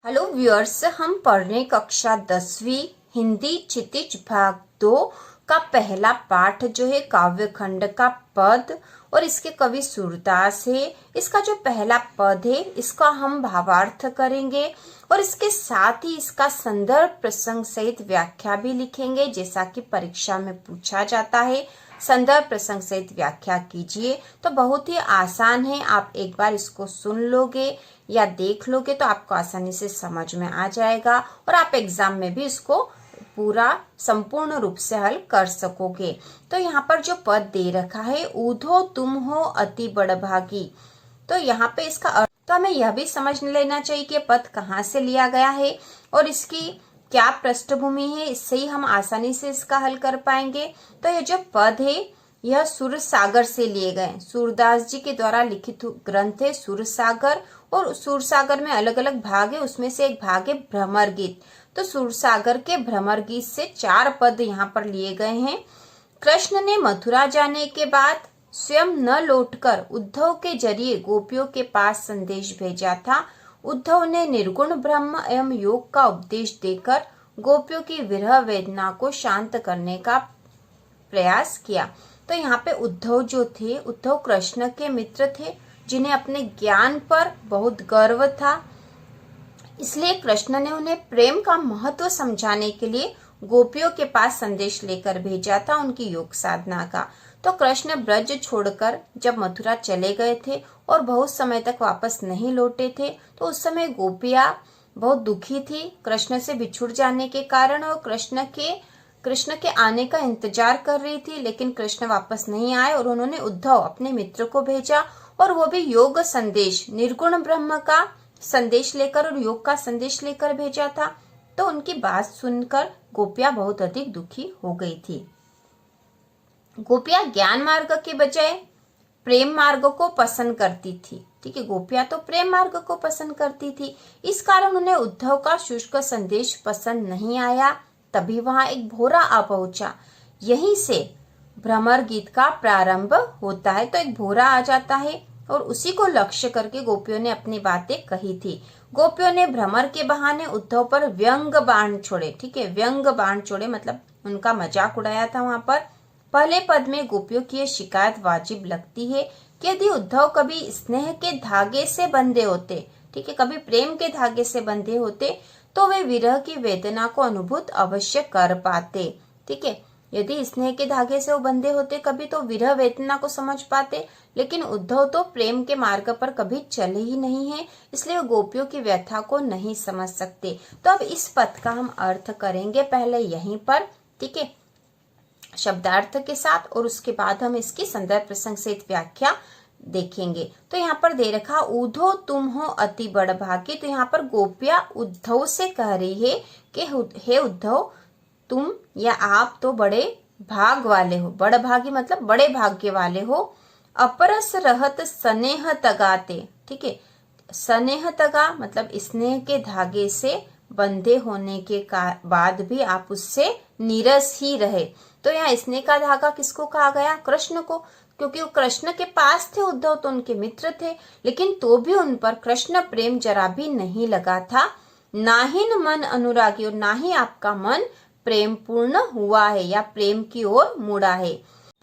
Hello viewers, हम पढ़ रहे कक्षा 10वीं हिंदी क्षितिज भाग 2 का पहला पाठ जो है काव्य खंड का पद और इसके कवि सूरदास है। इसका जो पहला पद है इसका हम भावार्थ करेंगे और इसके साथ ही इसका संदर्भ प्रसंग सहित व्याख्या भी लिखेंगे, जैसा कि परीक्षा में पूछा जाता है। संदर्भ प्रसंग सहित व्याख्या कीजिए। तो बहुत ही आसान है, आप एक बार इसको सुन लोगे या देख लोगे तो आपको आसानी से समझ में आ जाएगा और आप एग्जाम में भी इसको पूरा संपूर्ण रूप से हल कर सकोगे। तो यहाँ पर जो पद दे रखा है, ऊधो तुम हो अति बड़भागी, तो यहाँ पे इसका अर्थ तो हमें यह भी समझ लेना चाहिए कि पद कहाँ से लिया गया है और इसकी क्या पृष्ठभूमि है। इससे ही हम आसानी से इसका हल कर पाएंगे। तो ये जो पद है यह सूरसागर से लिए गए, सूरदास जी के द्वारा लिखित ग्रंथ है सूरसागर, और सूरसागर में अलग अलग भाग है, उसमें से एक भाग है भ्रमर गीत। तो सूरसागर के भ्रमर गीत से 4 पद यहाँ पर लिए गए हैं। कृष्ण ने मथुरा जाने के बाद स्वयं न लौटकर उद्धव के जरिए गोपियों के पास संदेश भेजा था। उद्धव ने निर्गुण ब्रह्म एवं योग का उपदेश देकर गोपियों की विरह वेदना को शांत करने का प्रयास किया। तो यहाँ पे उद्धव जो थे, उद्धव कृष्ण के मित्र थे जिन्हें अपने ज्ञान पर बहुत गर्व था, इसलिए कृष्ण ने उन्हें प्रेम का महत्व समझाने के लिए गोपियों के पास संदेश लेकर भेजा था, उनकी योग साधना का। तो कृष्ण ब्रज छोड़कर जब मथुरा चले गए थे और बहुत समय तक वापस नहीं लौटे थे, तो उस समय गोपियां बहुत दुखी थी कृष्ण से बिछुड़ जाने के कारण, और कृष्ण के आने का इंतजार कर रही थी, लेकिन कृष्ण वापस नहीं आए और उन्होंने उद्धव अपने मित्र को भेजा, और वो भी योग संदेश, निर्गुण ब्रह्म का संदेश लेकर और योग का संदेश लेकर भेजा था। तो उनकी बात सुनकर गोपियां बहुत अधिक दुखी हो गई थी। गोपियां ज्ञान मार्ग के बजाय प्रेम मार्ग को पसंद करती थी। ठीक है, गोपियां तो प्रेम मार्ग को पसंद करती थी, इस कारण उन्हें उद्धव का शुष्क संदेश पसंद नहीं आया। तभी वहां एक भोरा आ पहुंचा। यहीं से भ्रमर गीत का प्रारंभ होता है। तो एक भोरा आ जाता है और उसी को लक्ष्य करके गोपियों ने अपनी बातें कही थी। गोपियों ने भ्रमर के बहाने उद्धव पर व्यंग बाण छोड़े। ठीक है, व्यंग बाण छोड़े मतलब उनका मजाक उड़ाया था वहां पर। पहले पद में गोपियों की यह शिकायत वाजिब लगती है कि यदि उद्धव कभी स्नेह के धागे से बंधे होते, ठीक है, कभी प्रेम के धागे से बंधे होते, तो वे विरह की वेदना को अनुभूत अवश्य कर पाते। ठीक है, यदि स्नेह के धागे से वो बंधे होते कभी, तो विरह वेदना को समझ पाते, लेकिन उद्धव तो प्रेम के मार्ग पर कभी चले ही नहीं है, इसलिए वो गोपियों की व्यथा को नहीं समझ सकते। तो अब इस पद का हम अर्थ करेंगे पहले यहीं पर, ठीक है, शब्दार्थ के साथ, और उसके बाद हम इसकी संदर्भ प्रसंग सहित व्याख्या देखेंगे। तो यहाँ पर दे रखा ऊधो तुम हो अति बड़भागी। तो यहाँ पर गोपियां उद्धव से कह रही है कि हे उद्धव, तुम या आप तो बड़े भाग वाले हो। बड़भागी मतलब बड़े भाग्य वाले हो। अपरस रहत स्नेह तगाते। ठीक है, स्नेह तगा मतलब स्नेह के धागे से बंधे होने के बाद भी आप उससे नीरस ही रहे। तो यहाँ स्नेह का धागा किसको कहा गया? कृष्ण को, क्योंकि वो कृष्ण के पास थे। उद्धव तो उनके मित्र थे, लेकिन तो भी उन पर कृष्ण प्रेम जरा भी नहीं लगा था। नाहिन मन अनुरागी, और ना ही आपका मन प्रेम पूर्ण हुआ है या प्रेम की ओर मुड़ा है।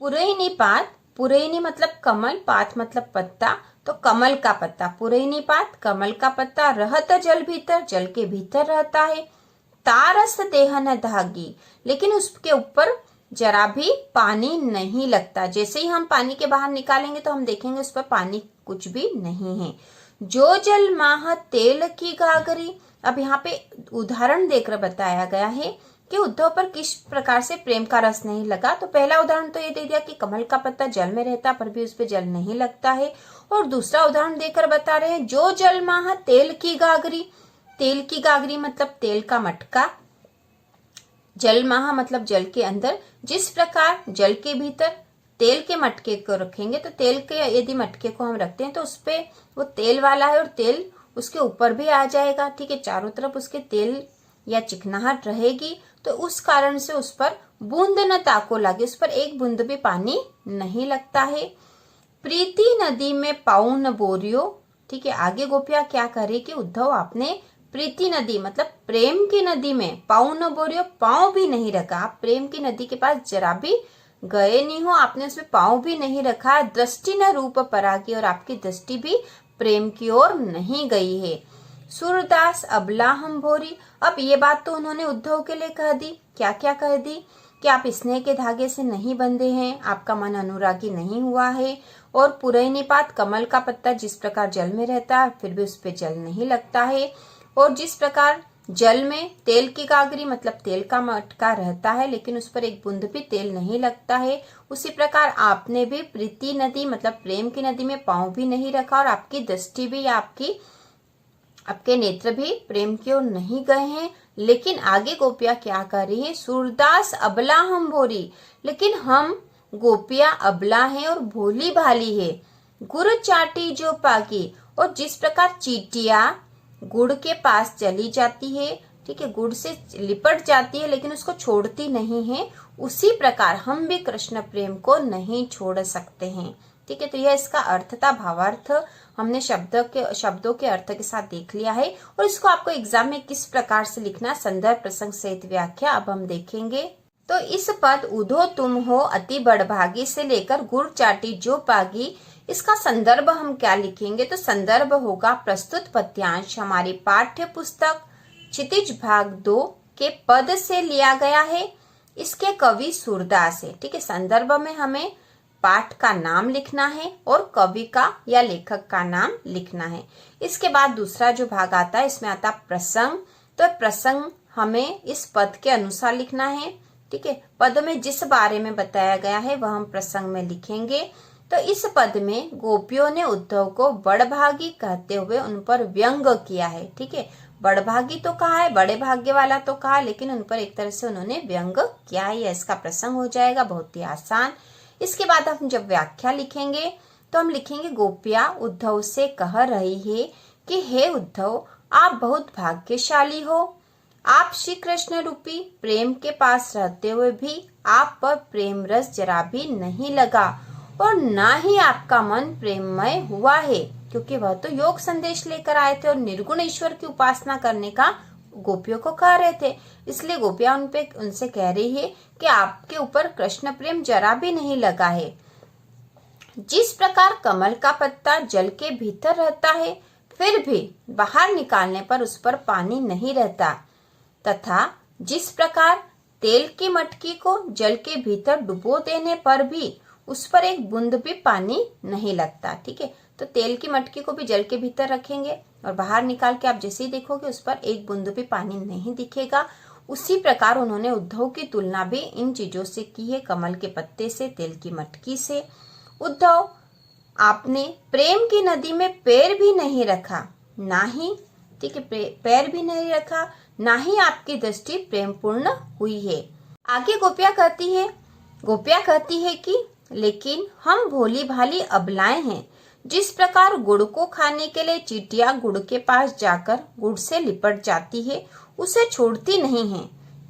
पुरैनी पात, पुरैनी मतलब कमल, पात मतलब पत्ता, तो कमल का पत्ता, पुरैनी पात कमल का पत्ता, रहत जल भीतर, जल के भीतर रहता है। तारस देहन धागी, लेकिन उसके ऊपर जरा भी पानी नहीं लगता। जैसे ही हम पानी के बाहर निकालेंगे तो हम देखेंगे उस पर पानी कुछ भी नहीं है। जो जल माह तेल की गागरी, अब यहाँ पे उदाहरण देकर बताया गया है कि उद्धव पर किस प्रकार से प्रेम का रस नहीं लगा। तो पहला उदाहरण तो ये दे दिया कि कमल का पत्ता जल में रहता पर भी उस पर जल नहीं लगता है, और दूसरा उदाहरण देकर बता रहे हैं जो जल माह तेल की गागरी। तेल की गागरी मतलब तेल का मटका, जल माह मतलब जल के अंदर। जिस प्रकार जल के भीतर तेल के मटके को रखेंगे, तो तेल के यदि मटके को हम रखते हैं तो उस पे वो तेल वाला है और तेल उसके ऊपर भी आ जाएगा। ठीक है, चारों तरफ उसके तेल या चिकनाहट रहेगी, तो उस कारण से उस पर बूंद न ताको लगे, उस पर एक बूंद भी पानी नहीं लगता है। प्रीति नदी में पाऊ न बोरियो। ठीक है, आगे गोपियां क्या करे कि उद्धव आपने प्रीति नदी मतलब प्रेम की नदी में पाँव न बोरियो, पाँव भी नहीं रखा। आप प्रेम की नदी के पास जरा भी गए नहीं हो, आपने उसमें पाँव भी नहीं रखा। दृष्टि न रूप परागी, और आपकी दृष्टि भी प्रेम की ओर नहीं गई है। सूरदास अबला हम भोरी, अब ये बात तो उन्होंने उद्धव के लिए कह दी। क्या क्या कह दी कि आप स्नेह के धागे से नहीं बंधे हैं, आपका मन अनुरागी नहीं हुआ है, और पुरई निपात कमल का पत्ता जिस प्रकार जल में रहता है फिर भी उस पे जल नहीं लगता है, और जिस प्रकार जल में तेल की गागरी मतलब तेल का मटका रहता है लेकिन उस पर एक बूंद भी तेल नहीं लगता है, उसी प्रकार आपने भी प्रीति नदी मतलब प्रेम की नदी में पाँव भी नहीं रखा, और आपकी दृष्टि भी आपके नेत्र भी प्रेम की ओर नहीं गए हैं। लेकिन आगे गोपियां क्या कर रही है, सूरदास अबला हम भोरी, लेकिन हम गोपियां अबला हैं और भोली भाली है। गुड़ चाटी जो पागी, और जिस प्रकार चीटियां गुड़ के पास चली जाती है, ठीक है, गुड़ से लिपट जाती है लेकिन उसको छोड़ती नहीं है, उसी प्रकार हम भी कृष्ण प्रेम को नहीं छोड़ सकते हैं। ठीक है, तो यह इसका अर्थ था, भावार्थ हमने शब्दों के अर्थ के साथ देख लिया है, और इसको आपको एग्जाम में किस प्रकार से लिखना, संदर्भ प्रसंग सहित व्याख्या अब हम देखेंगे। तो इस पद उधो तुम हो अति बड़भागी से लेकर गुड़ चाटी जो पागी, इसका संदर्भ हम क्या लिखेंगे, तो संदर्भ होगा प्रस्तुत पद्यांश हमारी पाठ्य पुस्तक क्षितिज भाग 2 के पद से लिया गया है। इसके कवि सूरदास है। ठीक है, संदर्भ में हमें पाठ का नाम लिखना है और कवि का या लेखक का नाम लिखना है। इसके बाद दूसरा जो भाग आता है इसमें आता प्रसंग, तो प्रसंग हमें इस पद के अनुसार लिखना है। ठीक है, पद में जिस बारे में बताया गया है वह हम प्रसंग में लिखेंगे। तो इस पद में गोपियों ने उद्धव को बड़भागी कहते हुए उन पर व्यंग किया है। ठीक है, बड़भागी तो कहा है, बड़े भाग्य वाला तो कहा, लेकिन उन पर एक तरह से उन्होंने व्यंग किया है। यह इसका प्रसंग हो जाएगा, बहुत ही आसान। इसके बाद हम जब व्याख्या लिखेंगे तो हम लिखेंगे गोपियां उद्धव से कह रही है कि हे उद्धव, आप बहुत भाग्यशाली हो। आप श्री कृष्ण रूपी प्रेम के पास रहते हुए भी आप पर प्रेम रस जरा भी नहीं लगा, और ना ही आपका मन प्रेममय हुआ है, क्योंकि वह तो योग संदेश लेकर आए थे और निर्गुण ईश्वर की उपासना करने का गोपियों को कह रहे थे। इसलिए गोपियां उनसे कह रही है कि आपके ऊपर कृष्ण प्रेम जरा भी नहीं लगा है। जिस प्रकार कमल का पत्ता जल के भीतर रहता है फिर भी बाहर निकालने पर उस पर पानी नहीं रहता, तथा जिस प्रकार तेल की मटकी को जल के भीतर डुबो देने पर भी उस पर एक बूंद भी पानी नहीं लगता। ठीक है, तो तेल की मटकी को भी जल के भीतर रखेंगे और बाहर निकाल के आप जैसे ही देखोगे उस पर एक बूंद भी पानी नहीं दिखेगा। उसी प्रकार उन्होंने उद्धव की तुलना भी इन चीजों से की है, कमल के पत्ते से, तेल की मटकी से। उद्धव, आपने प्रेम की नदी में पैर भी नहीं रखा, ना ही, ठीक है, पैर भी नहीं रखा, ना ही आपकी दृष्टि प्रेम पूर्ण हुई है। आगे गोपियां कहती है कि लेकिन हम भोली भाली अबलाएं हैं। जिस प्रकार गुड़ को खाने के लिए चींटियां गुड़ के पास जाकर गुड़ से लिपट जाती है, उसे छोड़ती नहीं है,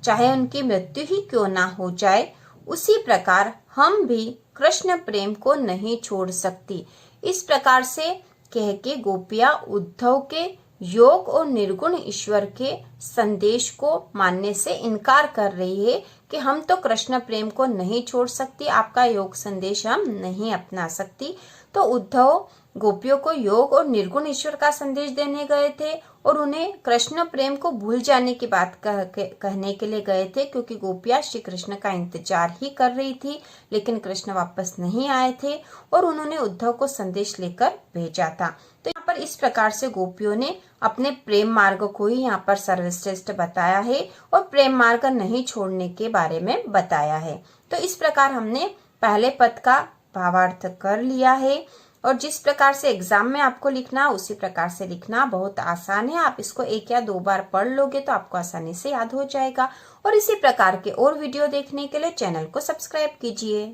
चाहे उनकी मृत्यु ही क्यों ना हो जाए, उसी प्रकार हम भी कृष्ण प्रेम को नहीं छोड़ सकती। इस प्रकार से कह के गोपियां उद्धव के योग और निर्गुण ईश्वर के संदेश को मानने से इनकार कर रही है कि हम तो कृष्ण प्रेम को नहीं छोड़ सकती, आपका योग संदेश हम नहीं अपना सकती। तो उद्धव गोपियों को योग और निर्गुण ईश्वर का संदेश देने गए थे और उन्हें कृष्ण प्रेम को भूल जाने की बात कहने के लिए गए थे, क्योंकि गोपियां श्री कृष्ण का इंतजार ही कर रही थी, लेकिन कृष्ण वापस नहीं आए थे और उन्होंने उद्धव को संदेश लेकर भेजा था। तो यहाँ पर इस प्रकार से गोपियों ने अपने प्रेम मार्ग को ही यहाँ पर सर्वश्रेष्ठ बताया है और प्रेम मार्ग नहीं छोड़ने के बारे में बताया है। तो इस प्रकार हमने पहले पद का भावार्थ कर लिया है और जिस प्रकार से एग्जाम में आपको लिखना उसी प्रकार से लिखना बहुत आसान है। आप इसको 1 या 2 बार पढ़ लोगे तो आपको आसानी से याद हो जाएगा। और इसी प्रकार के और वीडियो देखने के लिए चैनल को सब्सक्राइब कीजिए।